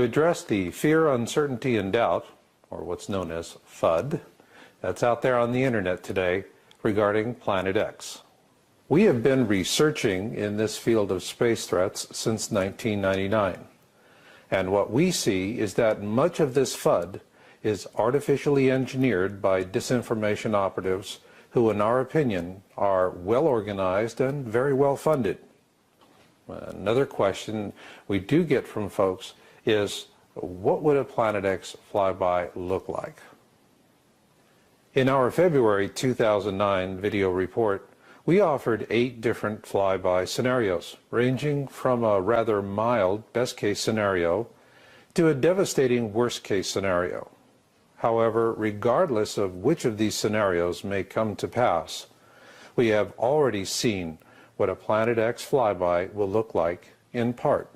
to address the fear, uncertainty, and doubt, or what's known as FUD, that's out there on the internet today regarding Planet X. We have been researching in this field of space threats since 1999. And what we see is that much of this FUD is artificially engineered by disinformation operatives who, in our opinion, are well organized and very well funded. Another question we do get from folks is, what would a Planet X flyby look like? In our February 2009 video report, we offered 8 different flyby scenarios, ranging from a rather mild best-case scenario to a devastating worst-case scenario. However, regardless of which of these scenarios may come to pass, we have already seen what a Planet X flyby will look like in part.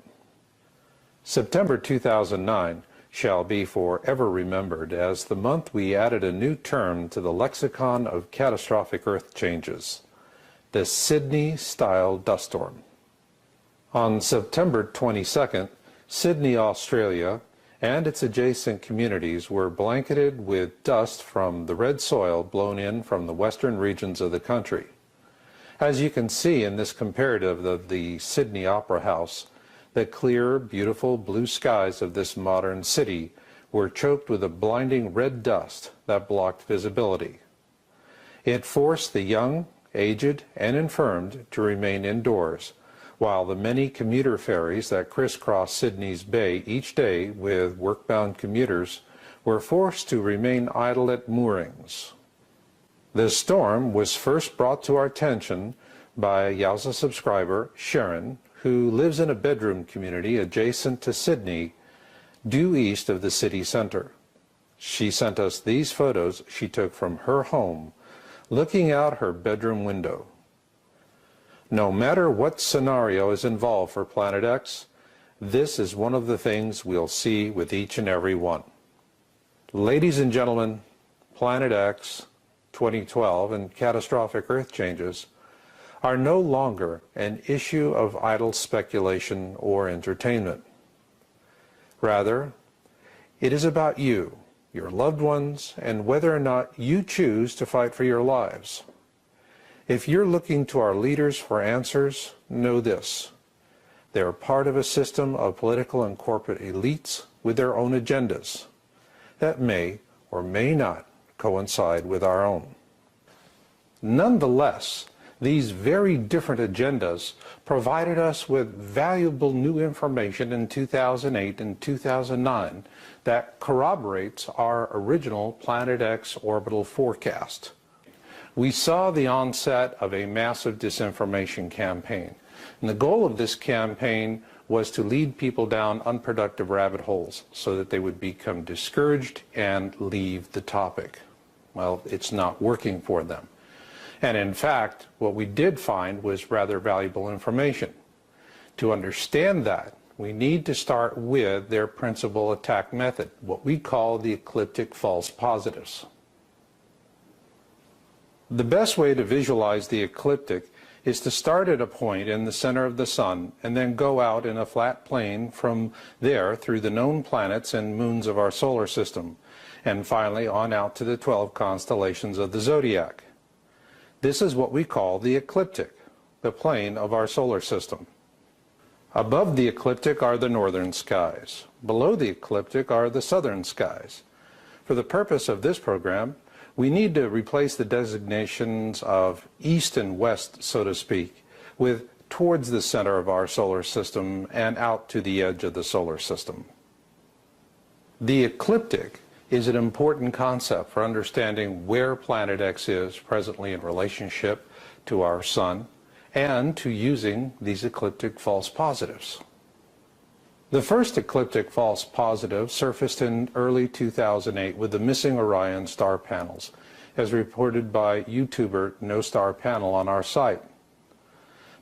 September 2009 shall be forever remembered as the month we added a new term to the lexicon of catastrophic Earth changes: the Sydney-style dust storm. On September 22nd, Sydney, Australia, and its adjacent communities were blanketed with dust from the red soil blown in from the western regions of the country. As you can see in this comparative of the Sydney Opera House, the clear, beautiful blue skies of this modern city were choked with a blinding red dust that blocked visibility. It forced the young, aged, and infirmed to remain indoors, while the many commuter ferries that crisscross Sydney's bay each day with work-bound commuters were forced to remain idle at moorings. This storm was first brought to our attention by a Yowza subscriber, Sharon, who lives in a bedroom community adjacent to Sydney, due east of the city center. She sent us these photos she took from her home, looking out her bedroom window. No matter what scenario is involved for Planet X, this is one of the things we'll see with each and every one. Ladies and gentlemen, Planet X, 2012, and catastrophic Earth changes are no longer an issue of idle speculation or entertainment. Rather, it is about you, your loved ones, and whether or not you choose to fight for your lives. If you're looking to our leaders for answers, know this: they are part of a system of political and corporate elites with their own agendas that may or may not coincide with our own. Nonetheless, these very different agendas provided us with valuable new information in 2008 and 2009 that corroborates our original Planet X orbital forecast. We saw the onset of a massive disinformation campaign, and the goal of this campaign was to lead people down unproductive rabbit holes so that they would become discouraged and leave the topic. Well, it's not working for them. And in fact, what we did find was rather valuable information. To understand that, we need to start with their principal attack method, what we call the ecliptic false positives. The best way to visualize the ecliptic is to start at a point in the center of the sun and then go out in a flat plane from there through the known planets and moons of our solar system, and finally on out to the 12 constellations of the zodiac. This is what we call the ecliptic, the plane of our solar system. Above the ecliptic are the northern skies. Below the ecliptic are the southern skies. For the purpose of this program, we need to replace the designations of east and west, so to speak, with towards the center of our solar system and out to the edge of the solar system. The ecliptic is an important concept for understanding where Planet X is presently in relationship to our sun and to using these ecliptic false positives. The first ecliptic false positive surfaced in early 2008 with the missing Orion star panels, as reported by YouTuber No Star Panel on our site.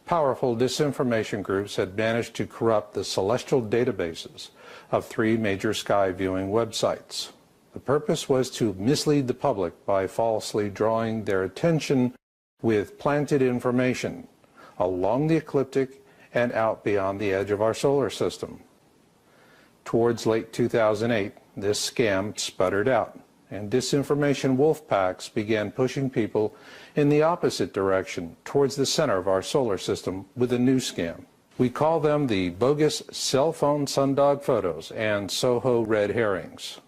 Powerful disinformation groups had managed to corrupt the celestial databases of 3 major sky viewing websites. The purpose was to mislead the public by falsely drawing their attention with planted information along the ecliptic and out beyond the edge of our solar system. Towards late 2008, this scam sputtered out, and disinformation wolf packs began pushing people in the opposite direction, towards the center of our solar system, with a new scam. We call them the bogus cell phone sundog photos and Soho red herrings.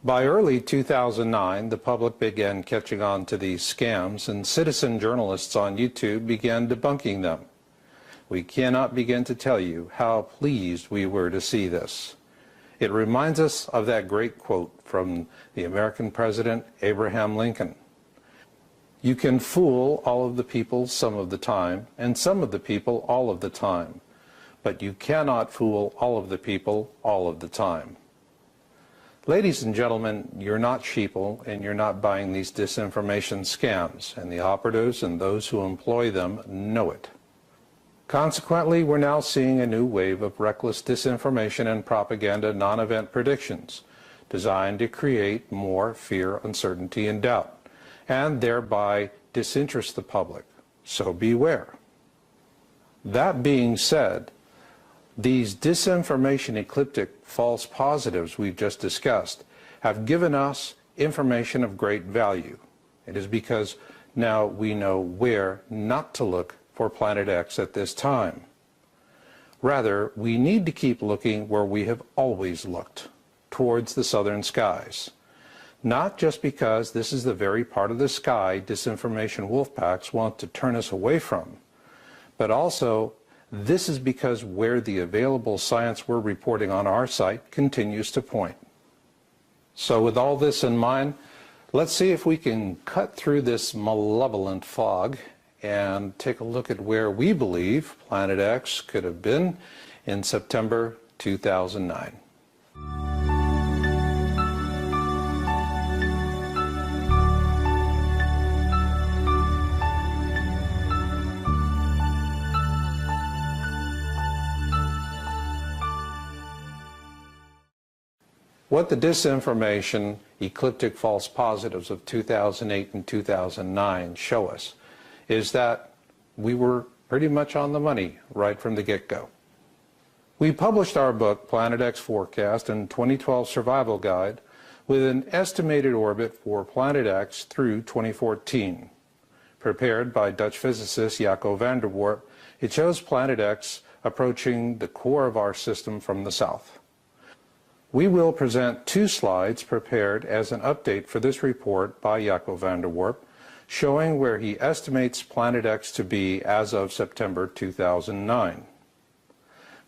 By early 2009, the public began catching on to these scams, and citizen journalists on YouTube began debunking them. We cannot begin to tell you how pleased we were to see this. It reminds us of that great quote from the American President Abraham Lincoln. You can fool all of the people some of the time, and some of the people all of the time, but you cannot fool all of the people all of the time. Ladies and gentlemen, you're not sheeple, and you're not buying these disinformation scams, and the operatives and those who employ them know it. Consequently, we're now seeing a new wave of reckless disinformation and propaganda non-event predictions designed to create more fear, uncertainty, and doubt, and thereby disinterest the public. So beware. That being said, these disinformation ecliptic false positives we've just discussed have given us information of great value. It is because now we know where not to look for Planet X at this time. Rather, we need to keep looking where we have always looked, towards the southern skies. Not just because this is the very part of the sky disinformation wolf packs want to turn us away from, but also this is because where the available science we're reporting on our site continues to point. So with all this in mind, let's see if we can cut through this malevolent fog and take a look at where we believe Planet X could have been in September 2009. What the disinformation, ecliptic false positives of 2008 and 2009 show us is that we were pretty much on the money right from the get-go. We published our book, Planet X Forecast and 2012 Survival Guide, with an estimated orbit for Planet X through 2014. Prepared by Dutch physicist Jaco van der Warp, it shows Planet X approaching the core of our system from the south. We will present two slides prepared as an update for this report by Jaco van der Warp, showing where he estimates Planet X to be as of September 2009.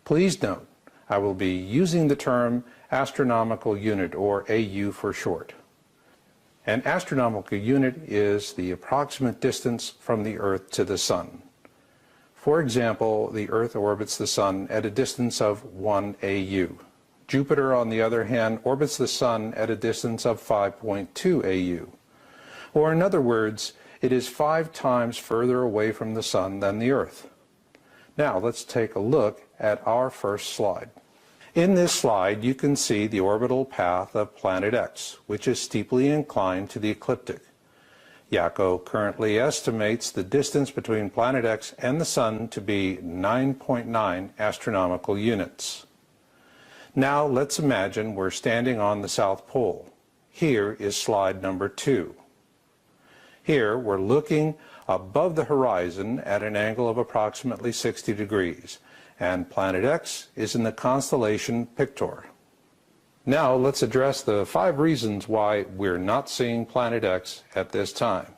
Please note, I will be using the term astronomical unit, or AU for short. An astronomical unit is the approximate distance from the Earth to the Sun. For example, the Earth orbits the Sun at a distance of 1 AU. Jupiter, on the other hand, orbits the Sun at a distance of 5.2 AU. Or in other words, it is 5 times further away from the Sun than the Earth. Now let's take a look at our first slide. In this slide you can see the orbital path of Planet X, which is steeply inclined to the ecliptic. Jaco currently estimates the distance between Planet X and the Sun to be 9.9 astronomical units. Now let's imagine we're standing on the South Pole. Here is slide number 2. Here we're looking above the horizon at an angle of approximately 60 degrees, and Planet X is in the constellation Pictor. Now let's address the 5 reasons why we're not seeing Planet X at this time.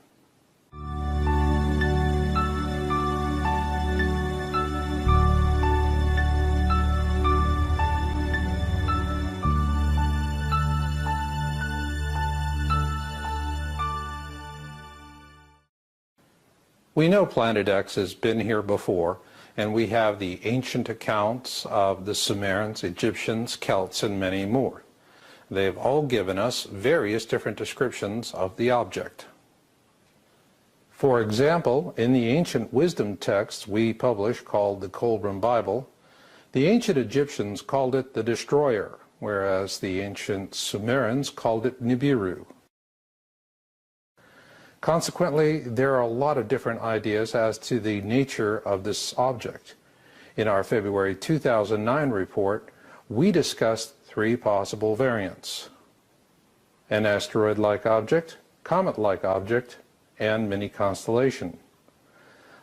We know Planet X has been here before, and we have the ancient accounts of the Sumerians, Egyptians, Celts, and many more. They've all given us various different descriptions of the object. For example, in the ancient wisdom texts we publish called the Kolbrin Bible, the ancient Egyptians called it the Destroyer, whereas the ancient Sumerians called it Nibiru. Consequently, there are a lot of different ideas as to the nature of this object. In our February 2009 report, we discussed three possible variants: an asteroid-like object, comet-like object, and mini-constellation.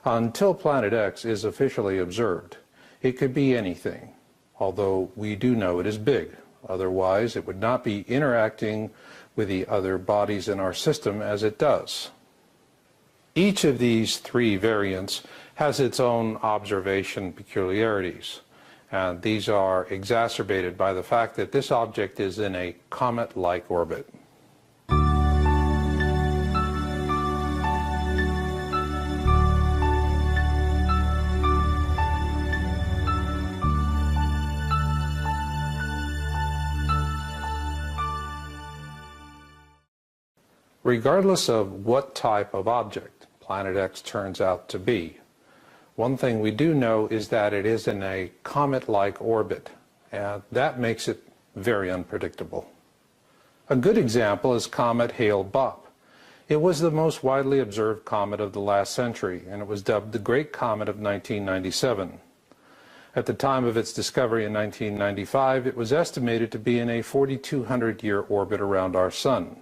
Until Planet X is officially observed, it could be anything, although we do know it is big. Otherwise, it would not be interacting with the other bodies in our system as it does. Each of these three variants has its own observation peculiarities, and these are exacerbated by the fact that this object is in a comet-like orbit. Regardless of what type of object Planet X turns out to be, one thing we do know is that it is in a comet-like orbit, and that makes it very unpredictable. A good example is comet Hale-Bopp. It was the most widely observed comet of the last century, and it was dubbed the Great Comet of 1997. At the time of its discovery in 1995, it was estimated to be in a 4,200-year orbit around our Sun.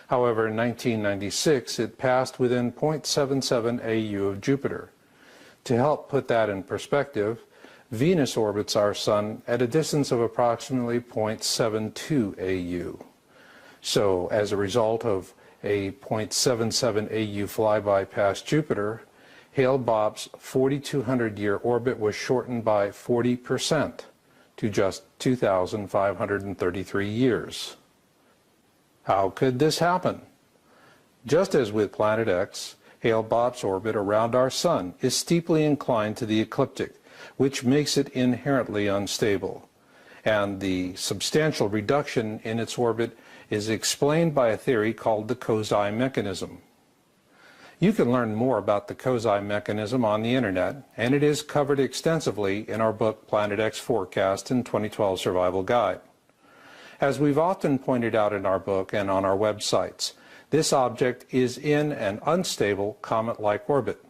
However, in 1996, it passed within 0.77 AU of Jupiter. To help put that in perspective, Venus orbits our Sun at a distance of approximately 0.72 AU. So, as a result of a 0.77 AU flyby past Jupiter, Hale-Bopp's 4,200-year orbit was shortened by 40% to just 2,533 years. How could this happen? Just as with Planet X, Hale-Bopp's orbit around our Sun is steeply inclined to the ecliptic, which makes it inherently unstable. And the substantial reduction in its orbit is explained by a theory called the Kozai mechanism. You can learn more about the Kozai mechanism on the internet, and it is covered extensively in our book Planet X Forecast and 2012 Survival Guide. As we've often pointed out in our book and on our websites, this object is in an unstable comet-like orbit.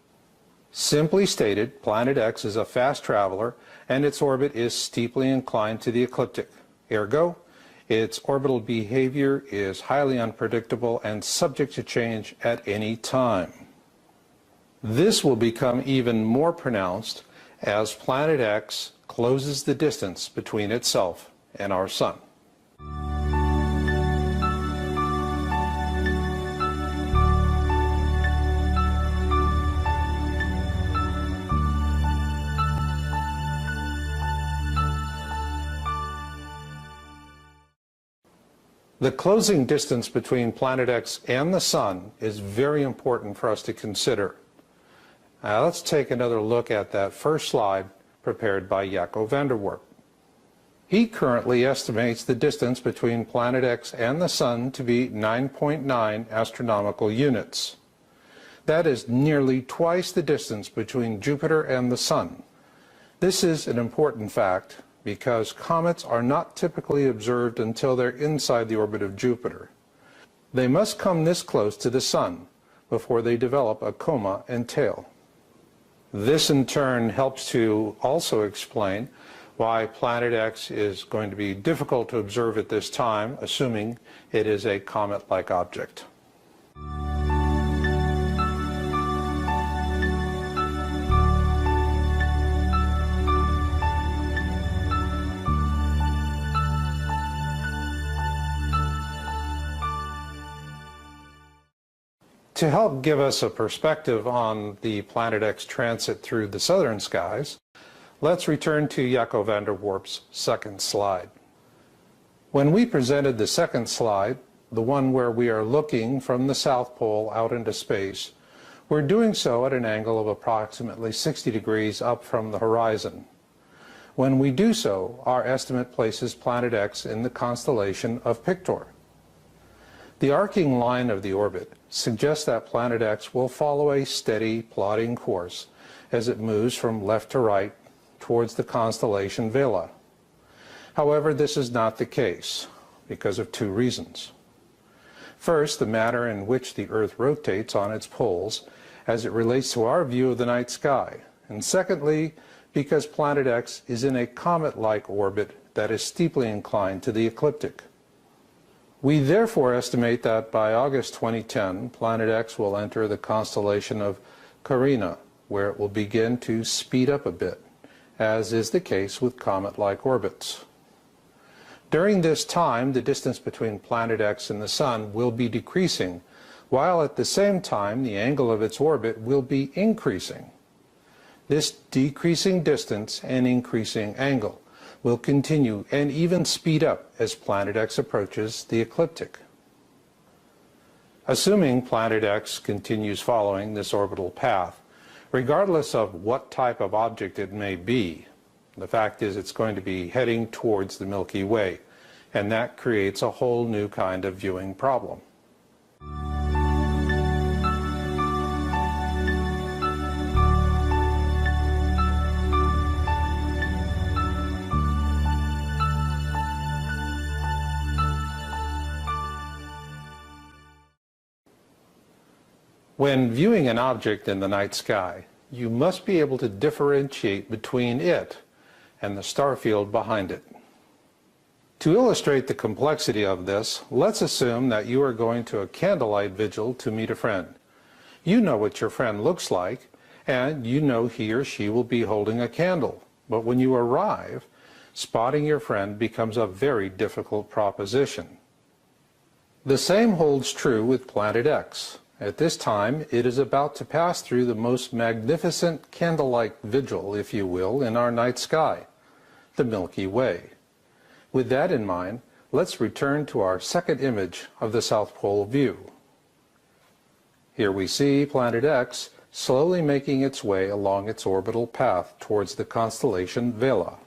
Simply stated, Planet X is a fast traveler, and its orbit is steeply inclined to the ecliptic. Ergo, its orbital behavior is highly unpredictable and subject to change at any time. This will become even more pronounced as Planet X closes the distance between itself and our Sun. The closing distance between Planet X and the Sun is very important for us to consider. Now let's take another look at that first slide prepared by Jaco van der Warp. He currently estimates the distance between Planet X and the Sun to be 9.9 astronomical units. That is nearly twice the distance between Jupiter and the Sun. This is an important fact because comets are not typically observed until they're inside the orbit of Jupiter. They must come this close to the Sun before they develop a coma and tail. This in turn helps to also explain why Planet X is going to be difficult to observe at this time, assuming it is a comet-like object. To help give us a perspective on the Planet X transit through the southern skies, let's return to Jaco van der Warp's second slide. When we presented the second slide, the one where we are looking from the South Pole out into space, we're doing so at an angle of approximately 60 degrees up from the horizon. When we do so, our estimate places Planet X in the constellation of Pictor. The arcing line of the orbit suggests that Planet X will follow a steady, plodding course as it moves from left to right towards the constellation Vela. However, this is not the case because of two reasons. First, the manner in which the Earth rotates on its poles as it relates to our view of the night sky. And secondly, because Planet X is in a comet-like orbit that is steeply inclined to the ecliptic. We therefore estimate that by August 2010, Planet X will enter the constellation of Carina, where it will begin to speed up a bit, as is the case with comet-like orbits. During this time, the distance between Planet X and the Sun will be decreasing, while at the same time the angle of its orbit will be increasing. This decreasing distance and increasing angle will continue and even speed up as Planet X approaches the ecliptic. Assuming Planet X continues following this orbital path, regardless of what type of object it may be, the fact is it's going to be heading towards the Milky Way, and that creates a whole new kind of viewing problem. When viewing an object in the night sky, you must be able to differentiate between it and the star field behind it. To illustrate the complexity of this, let's assume that you are going to a candlelight vigil to meet a friend. You know what your friend looks like, and you know he or she will be holding a candle. But when you arrive, spotting your friend becomes a very difficult proposition. The same holds true with Planet X. At this time, it is about to pass through the most magnificent candlelight vigil, if you will, in our night sky, the Milky Way. With that in mind, let's return to our second image of the South Pole view. Here we see Planet X slowly making its way along its orbital path towards the constellation Vela.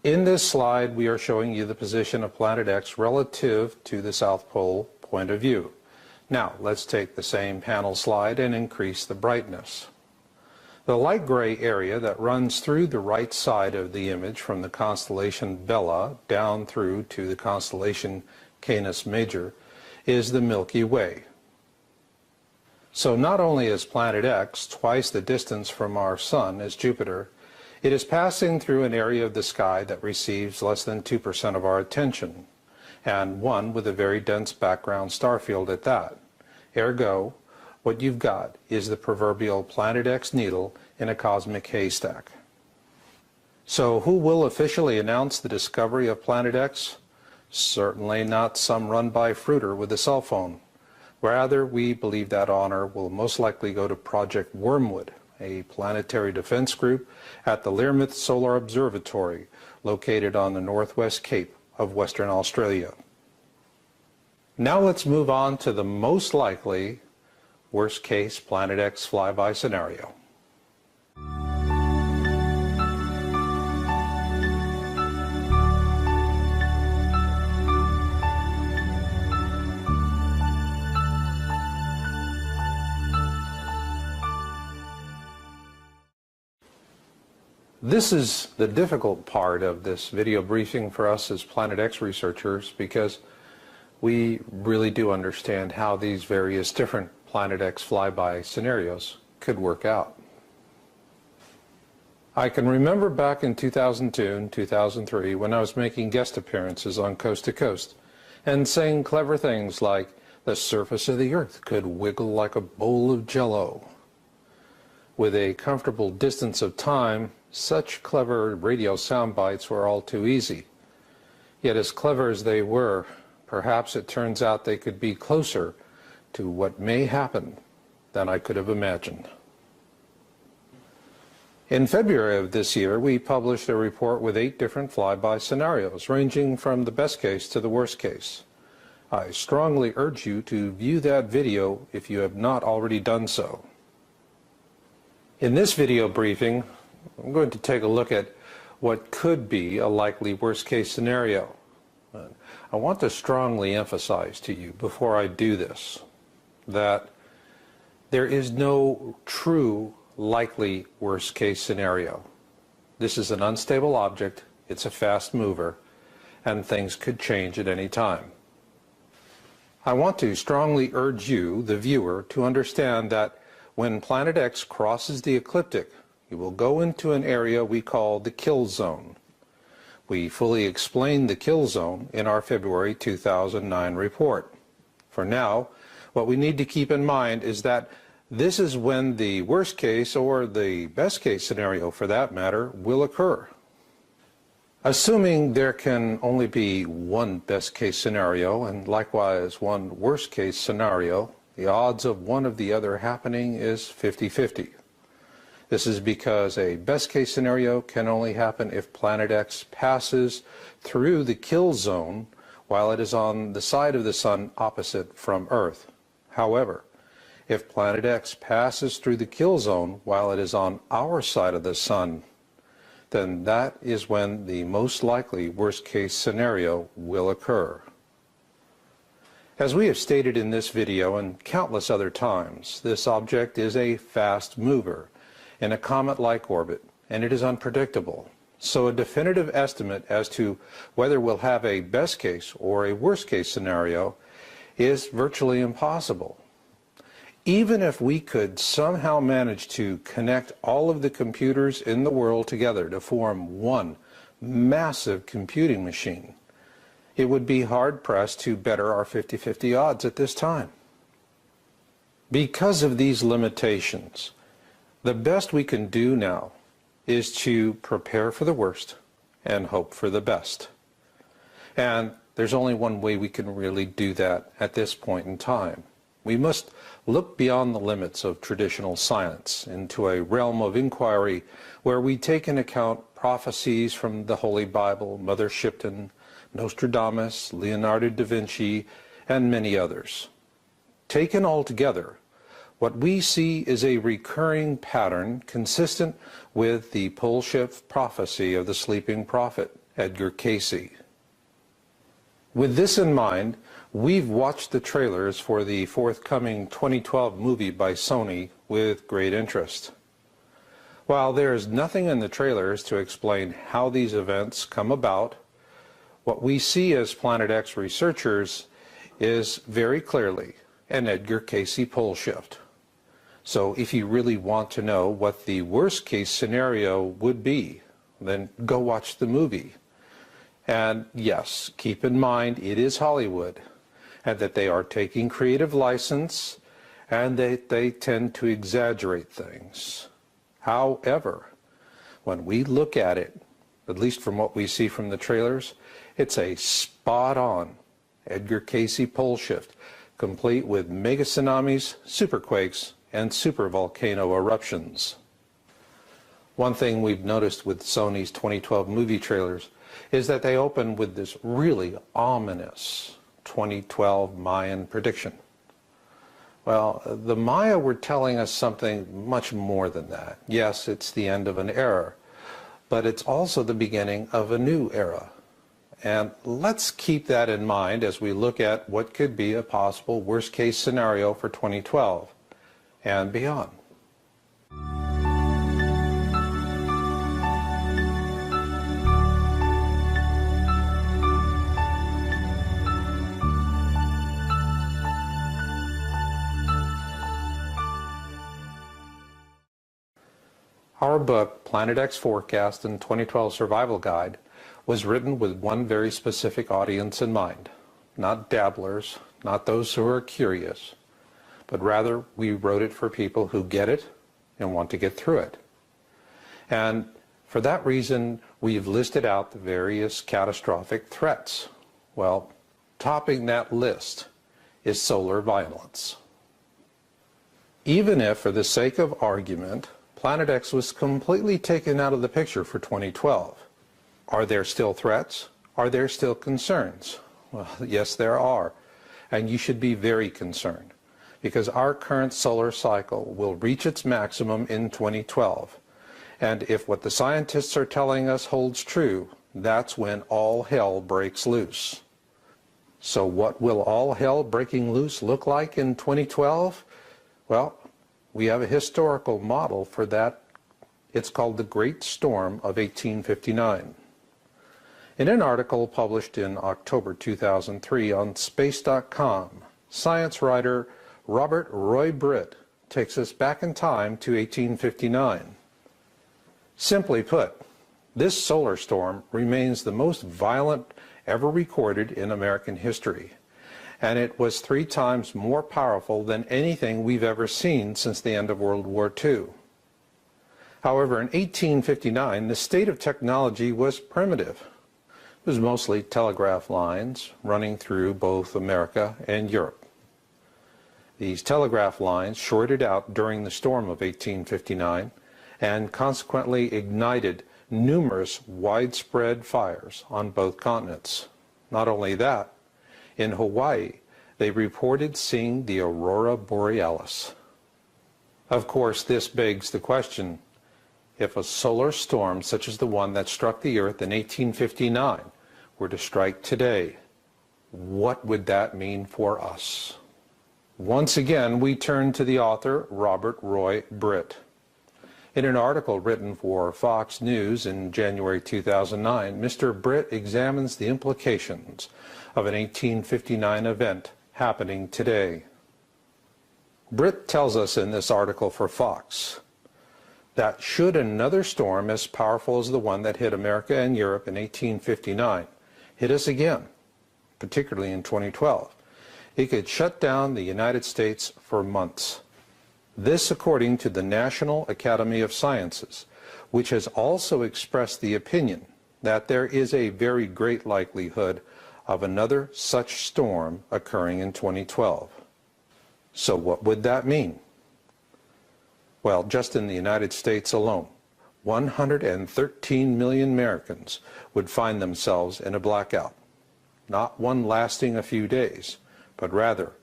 In this slide, we are showing you the position of Planet X relative to the South Pole point of view. Now, let's take the same panel slide and increase the brightness. The light gray area that runs through the right side of the image from the constellation Vela down through to the constellation Canis Major is the Milky Way. So not only is Planet X twice the distance from our Sun as Jupiter, it is passing through an area of the sky that receives less than 2% of our attention, and one with a very dense background star field at that. Ergo, what you've got is the proverbial Planet X needle in a cosmic haystack. So who will officially announce the discovery of Planet X? Certainly not some run-by fruiter with a cell phone. Rather, we believe that honor will most likely go to Project Wormwood, a planetary defense group at the Learmonth Solar Observatory, located on the northwest cape of Western Australia. Now let's move on to the most likely worst-case Planet X flyby scenario. This is the difficult part of this video briefing for us as Planet X researchers, because we really do understand how these various different Planet X flyby scenarios could work out. I can remember back in 2002 and 2003 when I was making guest appearances on Coast to Coast and saying clever things like, the surface of the Earth could wiggle like a bowl of Jell-O. With a comfortable distance of time, such clever radio sound bites were all too easy. Yet as clever as they were, perhaps it turns out they could be closer to what may happen than I could have imagined. In February of this year, we published a report with 8 different flyby scenarios, ranging from the best case to the worst case. I strongly urge you to view that video if you have not already done so. In this video briefing, I'm going to take a look at what could be a likely worst-case scenario. I want to strongly emphasize to you before I do this that there is no true likely worst-case scenario. This is an unstable object, it's a fast mover, and things could change at any time. I want to strongly urge you, the viewer, to understand that when Planet X crosses the ecliptic, it will go into an area we call the kill zone. We fully explained the kill zone in our February 2009 report. For now, what we need to keep in mind is that this is when the worst case, or the best case scenario for that matter, will occur. Assuming there can only be one best case scenario and likewise one worst case scenario, the odds of one of the other happening is 50-50. This is because a best case scenario can only happen if Planet X passes through the kill zone while it is on the side of the Sun opposite from Earth. However, if Planet X passes through the kill zone while it is on our side of the Sun, then that is when the most likely worst case scenario will occur. As we have stated in this video and countless other times, this object is a fast mover in a comet-like orbit, and it is unpredictable. So a definitive estimate as to whether we'll have a best case or a worst case scenario is virtually impossible. Even if we could somehow manage to connect all of the computers in the world together to form one massive computing machine, it would be hard-pressed to better our 50-50 odds at this time. Because of these limitations, the best we can do now is to prepare for the worst and hope for the best. And there's only one way we can really do that at this point in time. We must look beyond the limits of traditional science into a realm of inquiry where we take into account prophecies from the Holy Bible, Mother Shipton, Nostradamus, Leonardo da Vinci, and many others. Taken all together, what we see is a recurring pattern consistent with the pole shift prophecy of the sleeping prophet, Edgar Cayce. With this in mind, we've watched the trailers for the forthcoming 2012 movie by Sony with great interest. While there is nothing in the trailers to explain how these events come about, what we see as Planet X researchers is very clearly an Edgar Cayce pole shift. So if you really want to know what the worst case scenario would be, then go watch the movie. And yes, keep in mind it is Hollywood, and that they are taking creative license, and they tend to exaggerate things. However, when we look at it, at least from what we see from the trailers, it's a spot-on Edgar Cayce pole shift, complete with mega tsunamis, superquakes, and supervolcano eruptions. One thing we've noticed with Sony's 2012 movie trailers is that they open with this really ominous 2012 Mayan prediction. Well, the Maya were telling us something much more than that. Yes, it's the end of an era, but it's also the beginning of a new era. And let's keep that in mind as we look at what could be a possible worst-case scenario for 2012 and beyond. Our book, Planet X Forecast and 2012 Survival Guide, was written with one very specific audience in mind. Not dabblers, not those who are curious, but rather we wrote it for people who get it and want to get through it. And for that reason, we've listed out the various catastrophic threats. Well, topping that list is solar violence. Even if, for the sake of argument, Planet X was completely taken out of the picture for 2012, are there still threats? Are there still concerns? Well, yes, there are. And you should be very concerned, because our current solar cycle will reach its maximum in 2012. And if what the scientists are telling us holds true, that's when all hell breaks loose. So what will all hell breaking loose look like in 2012? Well, we have a historical model for that. It's called the Great Storm of 1859. In an article published in October 2003 on Space.com, science writer Robert Roy Britt takes us back in time to 1859. Simply put, This solar storm remains the most violent ever recorded in American history, and it was 3 times more powerful than anything we've ever seen since the end of World War II. However, in 1859, the state of technology was primitive. It was mostly telegraph lines running through both America and Europe. These telegraph lines shorted out during the storm of 1859 and consequently ignited numerous widespread fires on both continents. Not only that, in Hawaii, they reported seeing the aurora borealis. Of course, this begs the question, if a solar storm such as the one that struck the Earth in 1859 were to strike today, what would that mean for us? Once again, we turn to the author, Robert Roy Britt. In an article written for Fox News in January 2009, Mr. Britt examines the implications of an 1859 event happening today. Britt tells us in this article for Fox that should another storm as powerful as the one that hit America and Europe in 1859 hit us again, particularly in 2012, it could shut down the United States for months. This according to the National Academy of Sciences, which has also expressed the opinion that there is a very great likelihood of another such storm occurring in 2012. So what would that mean? Well, just in the United States alone, 113 million Americans would find themselves in a blackout. Not one lasting a few days, but rather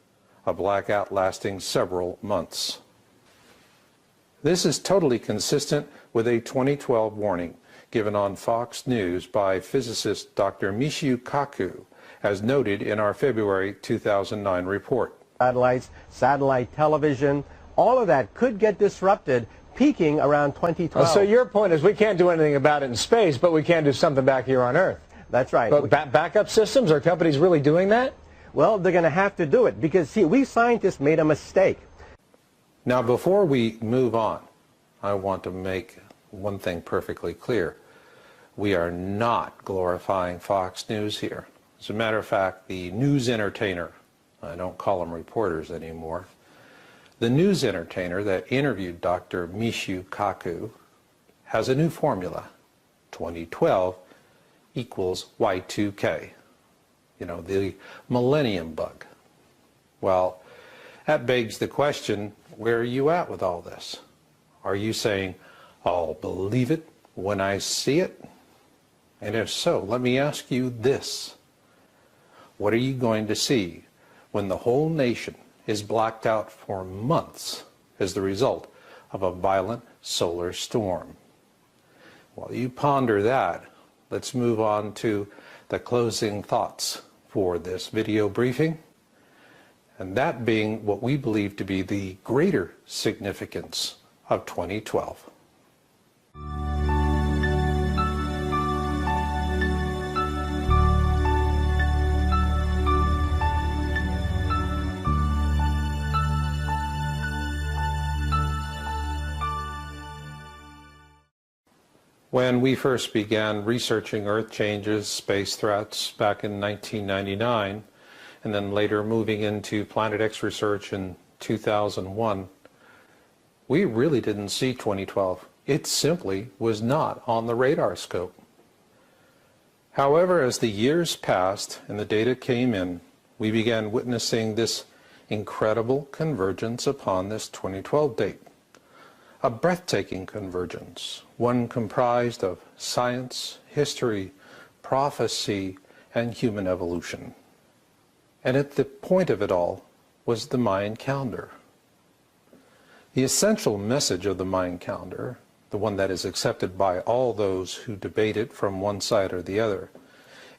a blackout lasting several months. This is totally consistent with a 2012 warning given on Fox News by physicist Dr. Michio Kaku, as noted in our February 2009 report. Satellites, satellite television, all of that could get disrupted, peaking around 2012. So your point is we can't do anything about it in space, but we can do something back here on Earth. That's right. But backup systems, are companies really doing that? Well, they're going to have to do it because, see, we scientists made a mistake. Now, before we move on, I want to make one thing perfectly clear. We are not glorifying Fox News here. As a matter of fact, the news entertainer, I don't call them reporters anymore, the news entertainer that interviewed Dr. Michio Kaku has a new formula. 2012 equals Y2K. You know, the millennium bug. Well, that begs the question, where are you at with all this? Are you saying, I'll believe it when I see it? And if so, let me ask you this. What are you going to see when the whole nation is blacked out for months as the result of a violent solar storm? While you ponder that, let's move on to the closing thoughts for this video briefing, and that being what we believe to be the greater significance of 2012. When we first began researching Earth changes, space threats back in 1999, and then later moving into Planet X research in 2001, we really didn't see 2012. It simply was not on the radar scope. However, as the years passed and the data came in, we began witnessing this incredible convergence upon this 2012 date. A breathtaking convergence, one comprised of science, history, prophecy, and human evolution. And at the point of it all was the Mayan calendar. The essential message of the Mayan calendar, the one that is accepted by all those who debate it from one side or the other,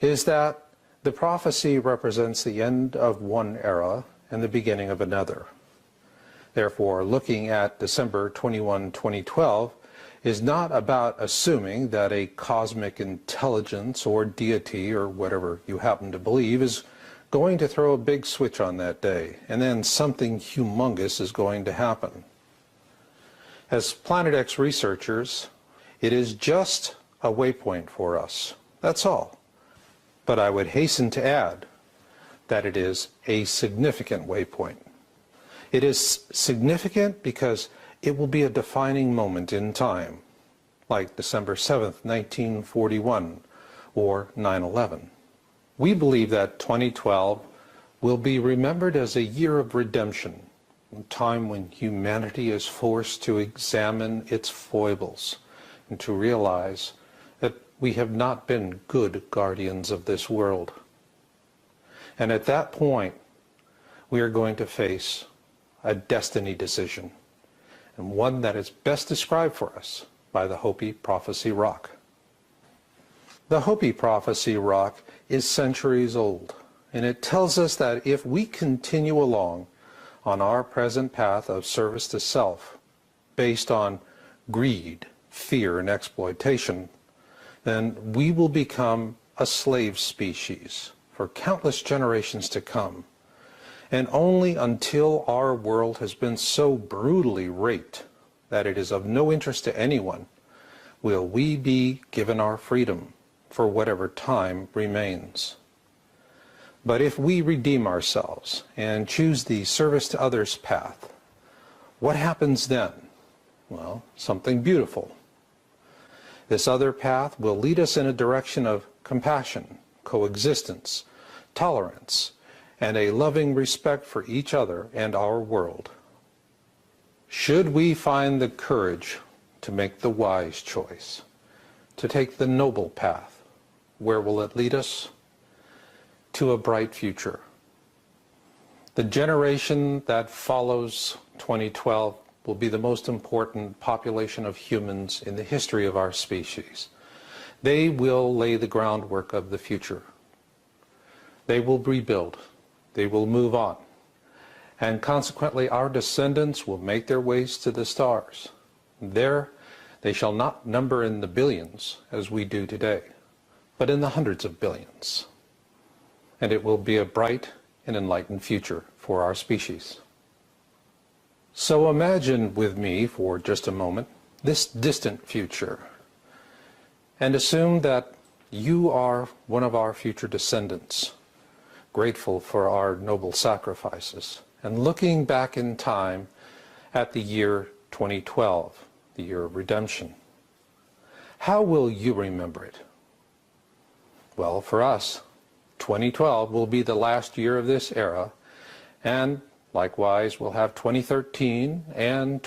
is that the prophecy represents the end of one era and the beginning of another. Therefore, looking at December 21, 2012 is not about assuming that a cosmic intelligence or deity or whatever you happen to believe is going to throw a big switch on that day, and then something humongous is going to happen. As Planet X researchers, it is just a waypoint for us. That's all. But I would hasten to add that it is a significant waypoint. It is significant because it will be a defining moment in time, like December 7th, 1941, or 9/11. We believe that 2012 will be remembered as a year of redemption, a time when humanity is forced to examine its foibles and to realize that we have not been good guardians of this world. And at that point, we are going to face a destiny decision, and one that is best described for us by the Hopi Prophecy Rock. The Hopi Prophecy Rock is centuries old, and it tells us that if we continue along on our present path of service to self, based on greed, fear, and exploitation, then we will become a slave species for countless generations to come. And only until our world has been so brutally raped that it is of no interest to anyone will we be given our freedom for whatever time remains. But if we redeem ourselves and choose the service to others path, what happens then? Well, something beautiful. This other path will lead us in a direction of compassion, coexistence, tolerance, and a loving respect for each other and our world. Should we find the courage to make the wise choice, to take the noble path, where will it lead us? To a bright future. The generation that follows 2012 will be the most important population of humans in the history of our species. They will lay the groundwork of the future. They will rebuild. They will move on. And consequently, our descendants will make their ways to the stars. There, they shall not number in the billions as we do today, but in the hundreds of billions. And it will be a bright and enlightened future for our species. So imagine with me for just a moment this distant future, and assume that you are one of our future descendants, grateful for our noble sacrifices, and looking back in time at the year 2012, the year of redemption. How will you remember it? Well, for us, 2012 will be the last year of this era, and likewise we'll have 2013 and